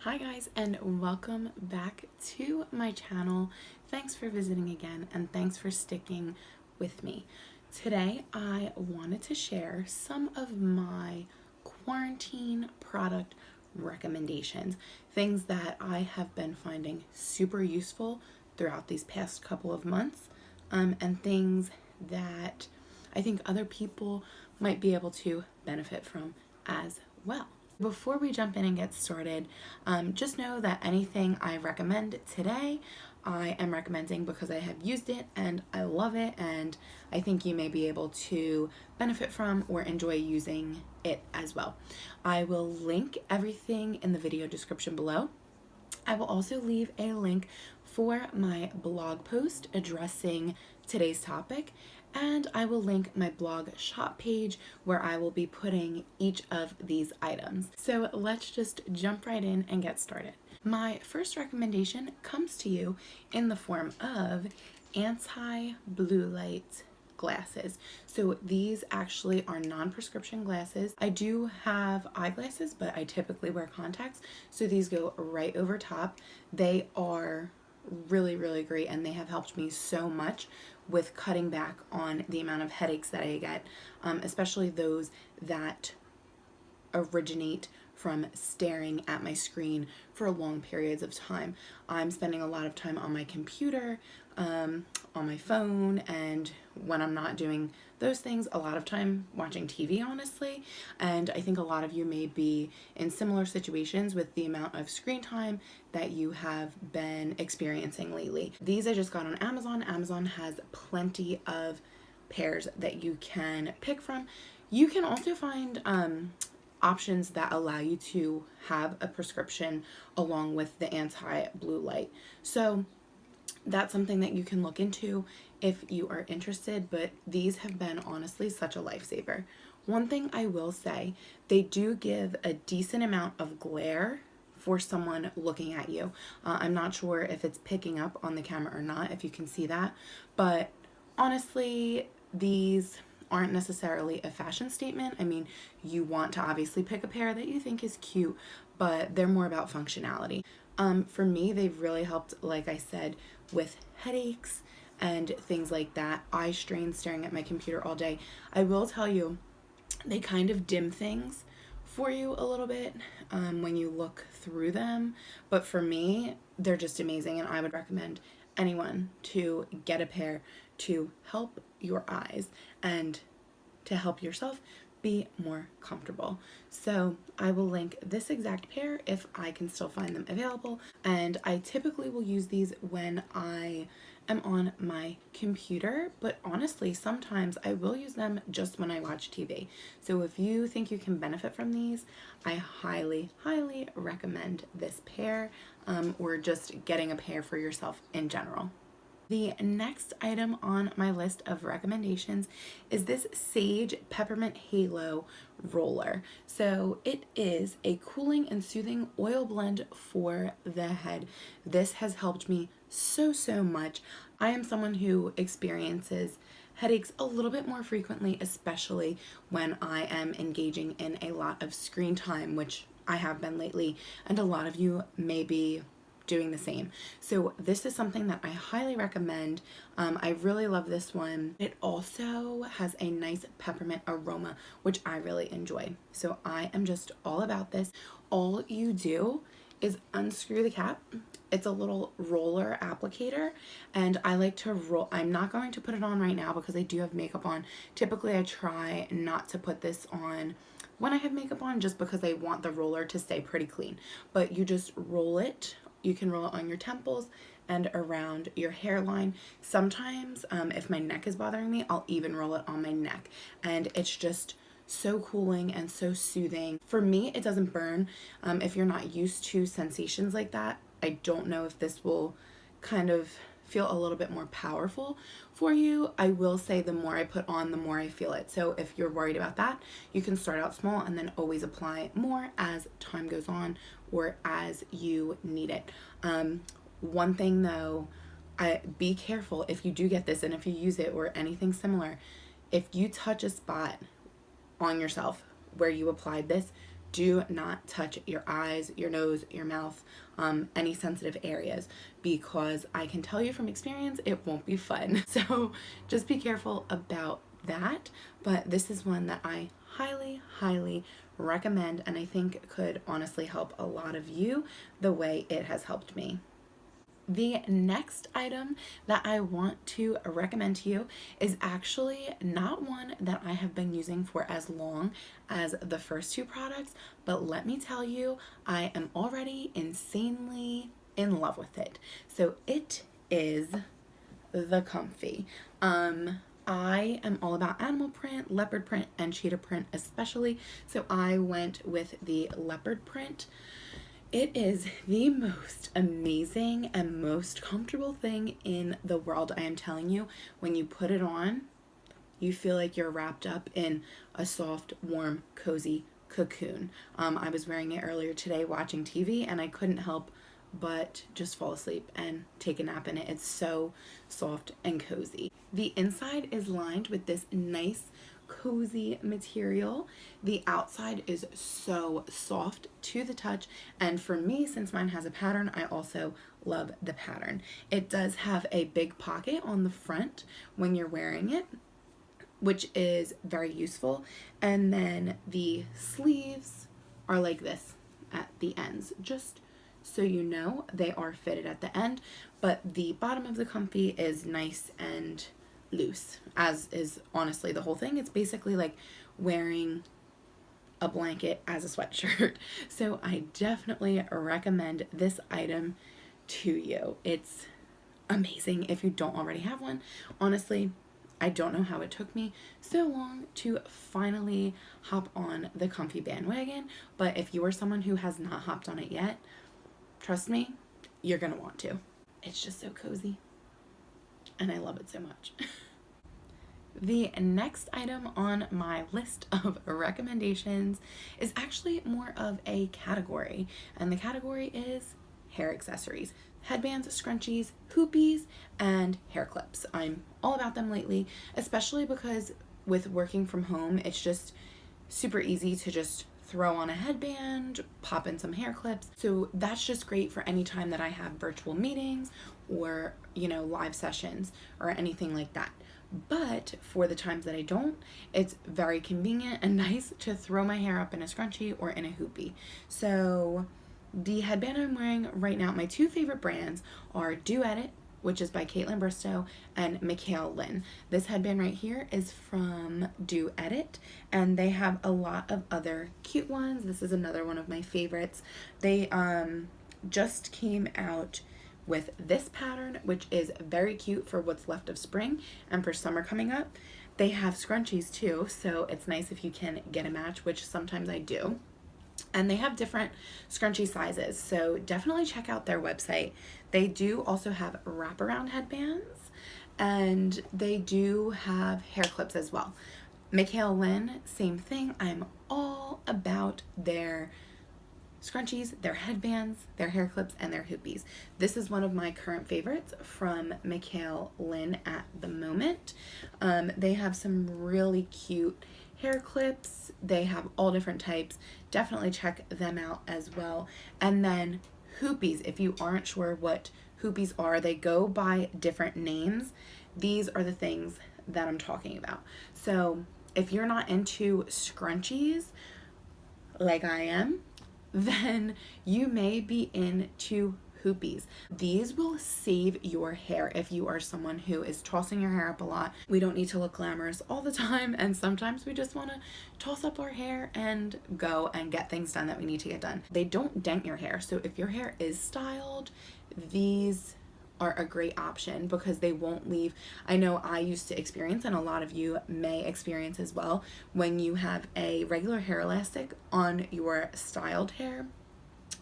Hi guys, and welcome back to my channel. Thanks for visiting again, and thanks for sticking with me. Today I wanted to share some of my quarantine product recommendations, things that I have been finding super useful throughout these past couple of months, and things that I think other people might be able to benefit from as well. Before we jump in and get started, just know that anything I recommend today, I am recommending because I have used it and I love it, and I think you may be able to benefit from or enjoy using it as well. I will link everything in the video description below. I will also leave a link for my blog post addressing today's topic, and I will link my blog shop page where I will be putting each of these items. So let's just jump right in and get started. My first recommendation comes to you in the form of anti-blue light glasses. So these actually are non-prescription glasses. I do have eyeglasses, but I typically wear contacts, so these go right over top. They are really great, and they have helped me so much with cutting back on the amount of headaches that I get, especially those that originate from staring at my screen for long periods of time. I'm spending a lot of time on my computer, on my phone, and when I'm not doing those things, a lot of time watching TV, honestly. And I think a lot of you may be in similar situations with the amount of screen time that you have been experiencing lately. These I just got on Amazon. Amazon has plenty of pairs that you can pick from. You can also find options that allow you to have a prescription along with the anti-blue light. So that's something that you can look into if you are interested, but these have been honestly such a lifesaver. One thing I will say, they do give a decent amount of glare for someone looking at you. I'm not sure if it's picking up on the camera or not, if you can see that, but honestly, these aren't necessarily a fashion statement. I mean, you want to obviously pick a pair that you think is cute, but they're more about functionality. For me, they've really helped, like I said, with headaches and things like that, eye strain staring at my computer all day. I will tell you, they kind of dim things for you a little bit when you look through them, but for me, they're just amazing, and I would recommend anyone to get a pair to help your eyes and to help yourself be more comfortable. So I will link this exact pair if I can still find them available, and I typically will use these when I am on my computer, but honestly sometimes I will use them just when I watch TV. So if you think you can benefit from these, I highly recommend this pair, or just getting a pair for yourself in general. The next item on my list of recommendations is this Sage Peppermint Halo roller. So it is a cooling and soothing oil blend for the head. This has helped me so much. I am someone who experiences headaches a little bit more frequently, especially when I am engaging in a lot of screen time, which I have been lately, and a lot of you may be doing the same. So this is something that I highly recommend. I really love this one. It also has a nice peppermint aroma, which I really enjoy. So I am just all about this. All you do is unscrew the cap. It's a little roller applicator, and I like to roll. I'm not going to put it on right now because I do have makeup on. Typically I try not to put this on when I have makeup on, just because I want the roller to stay pretty clean. But you just roll it. You can roll it on your temples and around your hairline. Sometimes, if my neck is bothering me, I'll even roll it on my neck. And it's just so cooling and so soothing. For me, it doesn't burn. If you're not used to sensations like that, I don't know if this will kind of feel a little bit more powerful for you. I will say the more I put on, the more I feel it. So if you're worried about that, you can start out small and then always apply more as time goes on or as you need it. One thing though, be careful if you do get this and if you use it or anything similar. If you touch a spot on yourself where you applied this, do not touch your eyes, your nose, your mouth, any sensitive areas, because I can tell you from experience, it won't be fun. So just be careful about that. But this is one that I highly, highly recommend, and I think could honestly help a lot of you the way it has helped me. The next item that I want to recommend to you is actually not one that I have been using for as long as the first two products, but let me tell you, I am already insanely in love with it. So it is the Comfy. I am all about animal print, leopard print, and cheetah print especially, so I went with the leopard print. It is the most amazing and most comfortable thing in the world. I am telling you, when you put it on, you feel like you're wrapped up in a soft, warm, cozy cocoon. I was wearing it earlier today watching TV, and I couldn't help but just fall asleep and take a nap in it. It's so soft and cozy. The inside is lined with this nice cozy material. The outside is so soft to the touch, and for me, since mine has a pattern, I also love the pattern. It does have a big pocket on the front when you're wearing it, which is very useful, and then the sleeves are like this at the ends, just so you know. They are fitted at the end, but the bottom of the Comfy is nice and loose, as is honestly the whole thing. It's basically like wearing a blanket as a sweatshirt. So I definitely recommend this item to you. It's amazing if you don't already have one. Honestly, I don't know how it took me so long to finally hop on the Comfy bandwagon, but if you are someone who has not hopped on it yet, trust me, you're gonna want to. It's just so cozy, and I love it so much. The next item on my list of recommendations is actually more of a category, and the category is hair accessories. Headbands, scrunchies, hoopies, and hair clips. I'm all about them lately, especially because with working from home, it's just super easy to just throw on a headband, pop in some hair clips. So that's just great for any time that I have virtual meetings or, live sessions or anything like that. But for the times that I don't, it's very convenient and nice to throw my hair up in a scrunchie or in a hoopie. So the headband I'm wearing right now, my two favorite brands are Dewedit, which is by Caitlin Bristow, and Micale Lynn. This headband right here is from Dewedit, and they have a lot of other cute ones. This is another one of my favorites. They just came out with this pattern, which is very cute for what's left of spring and for summer coming up. They have scrunchies too, so it's nice if you can get a match, which sometimes I do. And they have different scrunchie sizes, so definitely check out their website. They do also have wraparound headbands, and they do have hair clips as well. Micale Lynn, same thing. I'm all about their scrunchies, their headbands, their hair clips, and their hoopies. This is one of my current favorites from Micale Lynn at the moment. They have some really cute hair clips. They have all different types. Definitely check them out as well. And then hoopies, if you aren't sure what hoopies are, they go by different names. These are the things that I'm talking about. So if you're not into scrunchies like I am, then you may be into hoopies. These will save your hair if you are someone who is tossing your hair up a lot. We don't need to look glamorous all the time, and sometimes we just want to toss up our hair and go and get things done that we need to get done. They don't dent your hair, so if your hair is styled, these are a great option because they won't leave. I know I used to experience, and a lot of you may experience as well, when you have a regular hair elastic on your styled hair,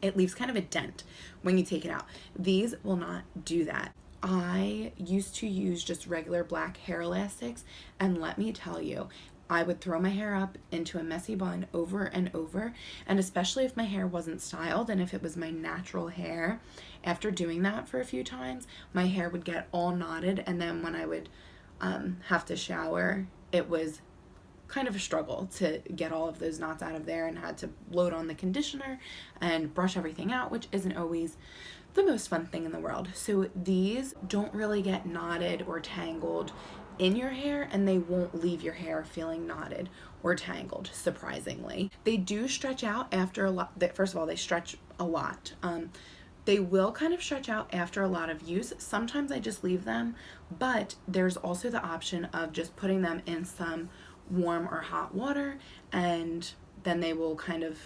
it leaves kind of a dent when you take it out. These will not do that. I used to use just regular black hair elastics, and let me tell you, I would throw my hair up into a messy bun over and over, and especially if my hair wasn't styled and if it was my natural hair, after doing that for a few times, my hair would get all knotted, and then when I would have to shower, it was kind of a struggle to get all of those knots out of there, and had to load on the conditioner and brush everything out, which isn't always the most fun thing in the world. So these don't really get knotted or tangled in your hair, and they won't leave your hair feeling knotted or tangled, surprisingly. They do stretch out after a lot. First of all, they stretch a lot. They will kind of stretch out after a lot of use. Sometimes I just leave them, but there's also the option of just putting them in some warm or hot water, and then they will kind of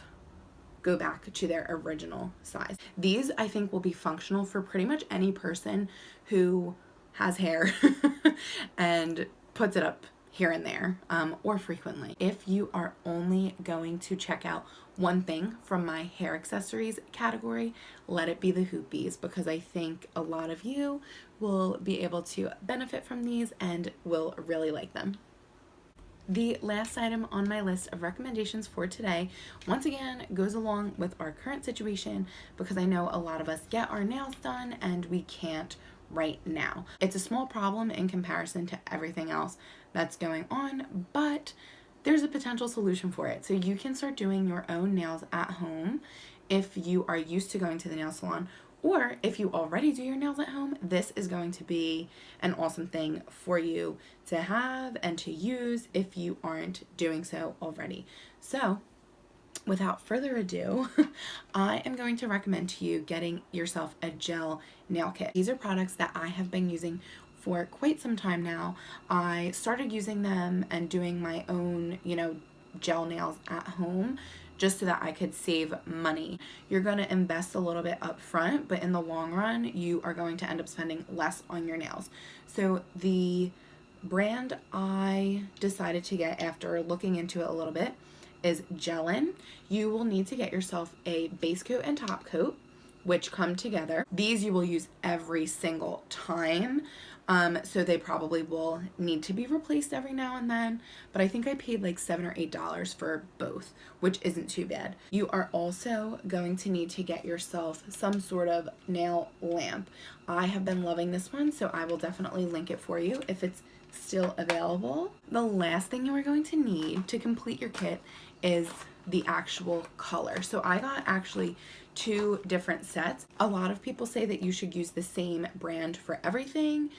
go back to their original size. These, I think, will be functional for pretty much any person who has hair and puts it up here and there, or frequently. If you are only going to check out one thing from my hair accessories category, let it be the hoopies, because I think a lot of you will be able to benefit from these and will really like them. The last item on my list of recommendations for today, once again, goes along with our current situation, because I know a lot of us get our nails done and we can't right now. It's a small problem in comparison to everything else that's going on, but there's a potential solution for it. So you can start doing your own nails at home if you are used to going to the nail salon, or if you already do your nails at home. This is going to be an awesome thing for you to have and to use if you aren't doing so already. So without further ado, I am going to recommend to you getting yourself a gel nail kit. These are products that I have been using for quite some time now. I started using them and doing my own, gel nails at home just so that I could save money. You're going to invest a little bit up front, but in the long run, you are going to end up spending less on your nails. So the brand I decided to get after looking into it a little bit is Gelin. You will need to get yourself a base coat and top coat, which come together. These you will use every single time. So they probably will need to be replaced every now and then, but I think I paid like $7 or $8 for both, which isn't too bad. You are also going to need to get yourself some sort of nail lamp. I have been loving this one, so I will definitely link it for you if it's still available. The last thing you are going to need to complete your kit is the actual color. So I got actually 2 different sets. A lot of people say that you should use the same brand for everything.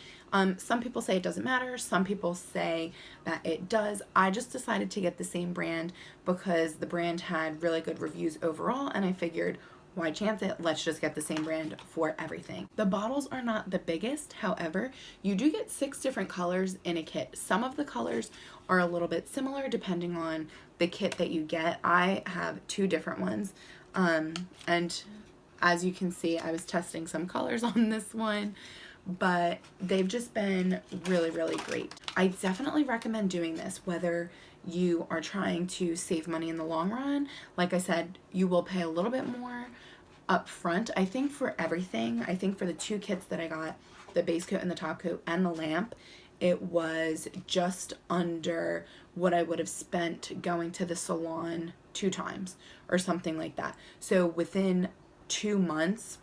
Some people say it doesn't matter. Some people say that it does. I just decided to get the same brand because the brand had really good reviews overall, and I figured, why chance it? Let's just get the same brand for everything. The bottles are not the biggest. However, you do get 6 different colors in a kit. Some of the colors are a little bit similar depending on the kit that you get. I have 2 different ones. And as you can see, I was testing some colors on this one, but they've just been really, really great. I definitely recommend doing this, whether you are trying to save money in the long run. Like I said, you will pay a little bit more up front. I think for everything, I think for the 2 kits that I got, the base coat and the top coat and the lamp, it was just under what I would have spent going to the salon 2 times or something like that. So within 2 months,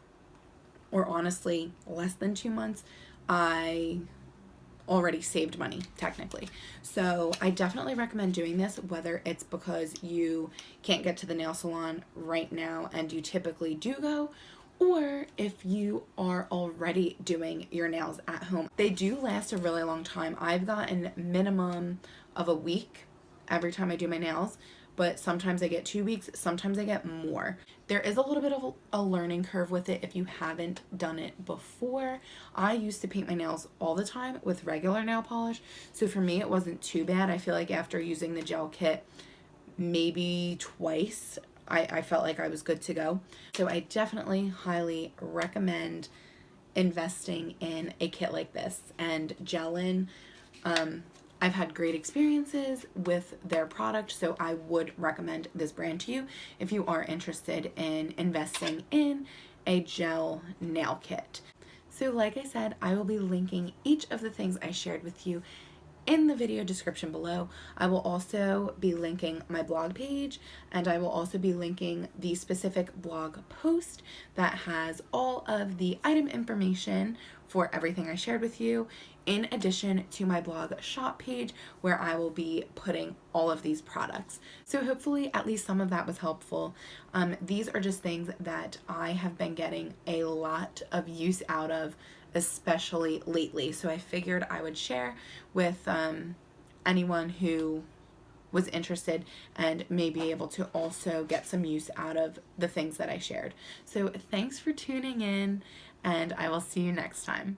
or honestly less than 2 months, I already saved money technically. So I definitely recommend doing this, whether it's because you can't get to the nail salon right now and you typically do go, or if you are already doing your nails at home. They do last a really long time. I've gotten minimum of a week every time I do my nails, but sometimes I get 2 weeks, sometimes I get more. There is a little bit of a learning curve with it if you haven't done it before. I used to paint my nails all the time with regular nail polish, so for me it wasn't too bad. I feel like after using the gel kit maybe twice, I felt like I was good to go. So I definitely highly recommend investing in a kit like this. And Gelin, I've had great experiences with their product, so I would recommend this brand to you if you are interested in investing in a gel nail kit. So like I said, I will be linking each of the things I shared with you in the video description below. I will also be linking my blog page, and I will also be linking the specific blog post that has all of the item information for everything I shared with you, in addition to my blog shop page where I will be putting all of these products. So hopefully at least some of that was helpful. These are just things that I have been getting a lot of use out of, especially lately. So I figured I would share with anyone who was interested and may be able to also get some use out of the things that I shared. So thanks for tuning in, and I will see you next time.